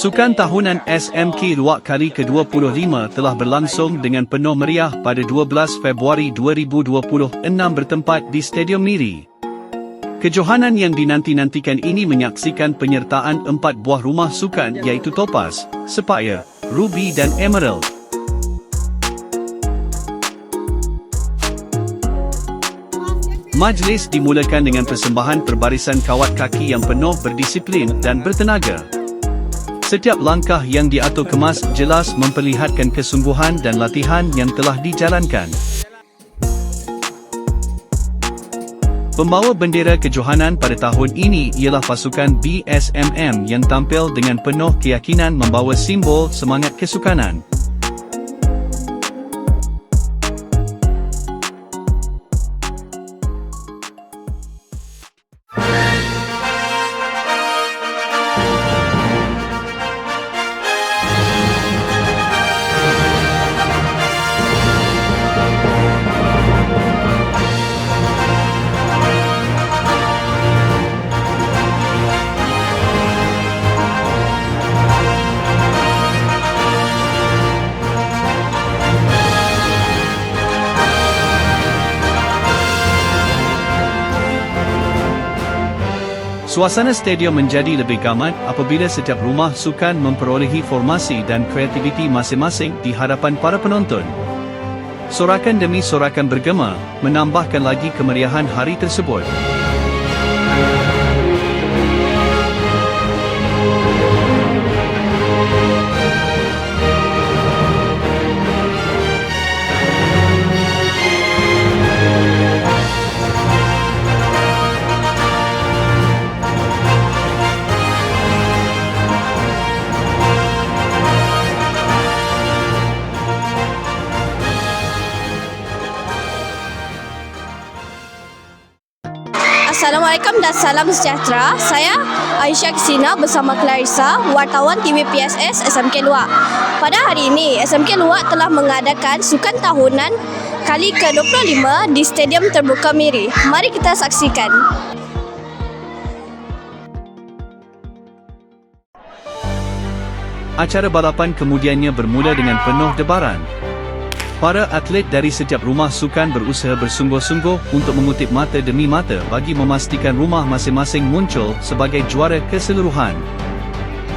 Sukan tahunan SMK Luwak kali ke-25 telah berlangsung dengan penuh meriah pada 12 Februari 2026 bertempat di Stadium Miri. Kejohanan yang dinanti-nantikan ini menyaksikan penyertaan 4 buah rumah sukan iaitu Topaz, Sapphire, Ruby dan Emerald. Majlis dimulakan dengan persembahan perbarisan kawat kaki yang penuh berdisiplin dan bertenaga. Setiap langkah yang diatur kemas jelas memperlihatkan kesungguhan dan latihan yang telah dijalankan. Pembawa bendera kejohanan pada tahun ini ialah pasukan BSMM yang tampil dengan penuh keyakinan membawa simbol semangat kesukanan. Suasana stadium menjadi lebih gamat apabila setiap rumah sukan memperolehi formasi dan kreativiti masing-masing di hadapan para penonton. Sorakan demi sorakan bergema, menambahkan lagi kemeriahan hari tersebut. Assalamualaikum dan salam sejahtera. Saya Aisyah Kisina bersama Clarissa, wartawan TV PSS SMK Luwak. Pada hari ini, SMK Luwak telah mengadakan sukan tahunan kali ke-25 di Stadium Terbuka Miri. Mari kita saksikan. Acara balapan kemudiannya bermula dengan penuh debaran. Para atlet dari setiap rumah sukan berusaha bersungguh-sungguh untuk mengutip mata demi mata bagi memastikan rumah masing-masing muncul sebagai juara keseluruhan.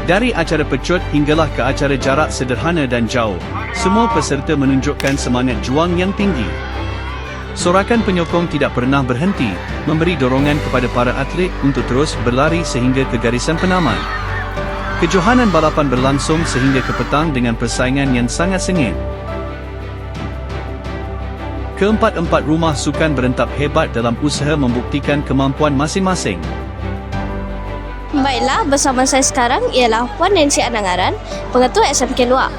Dari acara pecut hinggalah ke acara jarak sederhana dan jauh, semua peserta menunjukkan semangat juang yang tinggi. Sorakan penyokong tidak pernah berhenti, memberi dorongan kepada para atlet untuk terus berlari sehingga ke garisan penamat. Kejohanan balapan berlangsung sehingga ke petang dengan persaingan yang sangat sengit. Keempat-empat rumah sukan berentap hebat dalam usaha membuktikan kemampuan masing-masing. Baiklah, bersama saya sekarang ialah Puan Nancy Anangaran, Pengetua SMK Luwak.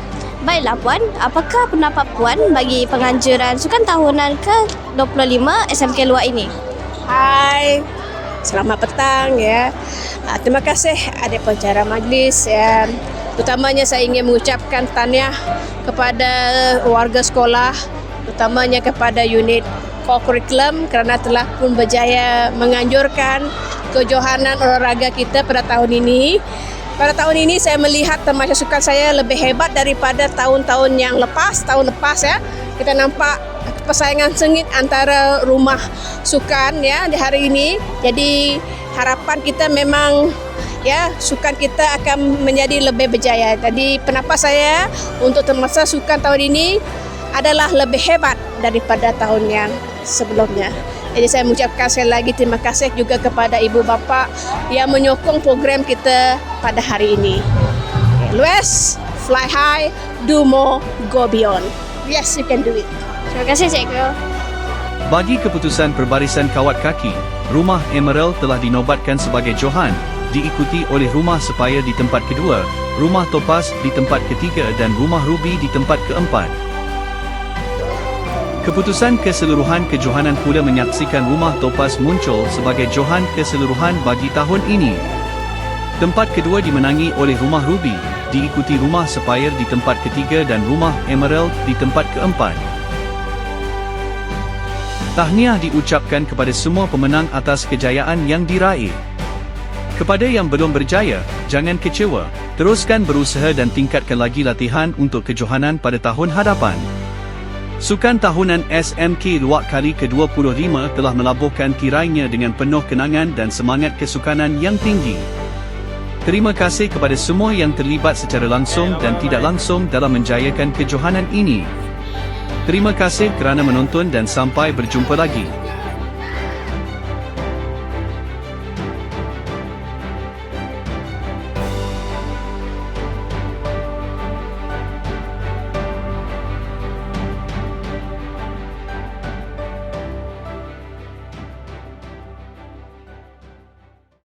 Baiklah Puan, apakah pendapat Puan bagi penganjuran sukan tahunan ke-25 SMK Luwak ini? Hai, selamat petang ya. Terima kasih ada pencara majlis ya. Utamanya saya ingin mengucapkan tahniah kepada warga sekolah, utamanya kepada unit co-curriculum kerana telah pun berjaya menganjurkan kejohanan olahraga kita pada tahun ini. Pada tahun ini saya melihat termasuk sukan saya lebih hebat daripada tahun-tahun yang lepas, tahun lepas ya. Kita nampak persaingan sengit antara rumah sukan ya di hari ini. Jadi harapan kita memang ya sukan kita akan menjadi lebih berjaya. Jadi pendapat saya untuk termasuk sukan tahun ini adalah lebih hebat daripada tahun yang sebelumnya. Jadi saya mengucapkan sekali lagi terima kasih juga kepada ibu bapa yang menyokong program kita pada hari ini. Luas, fly high, do more, go beyond. Yes, you can do it. Terima kasih Cikgu. Bagi keputusan perbarisan kawat kaki, rumah Emerald telah dinobatkan sebagai johan, diikuti oleh rumah Sapphire di tempat kedua, rumah Topaz di tempat ketiga dan rumah Ruby di tempat keempat. Keputusan keseluruhan kejohanan pula menyaksikan rumah Topaz muncul sebagai johan keseluruhan bagi tahun ini. Tempat kedua dimenangi oleh rumah Ruby, diikuti rumah Sapphire di tempat ketiga dan rumah Emerald di tempat keempat. Tahniah diucapkan kepada semua pemenang atas kejayaan yang diraih. Kepada yang belum berjaya, jangan kecewa. Teruskan berusaha dan tingkatkan lagi latihan untuk kejohanan pada tahun hadapan. Sukan tahunan SMK Luak kali ke-25 telah melabuhkan tirainya dengan penuh kenangan dan semangat kesukanan yang tinggi. Terima kasih kepada semua yang terlibat secara langsung dan tidak langsung dalam menjayakan kejohanan ini. Terima kasih kerana menonton dan sampai berjumpa lagi.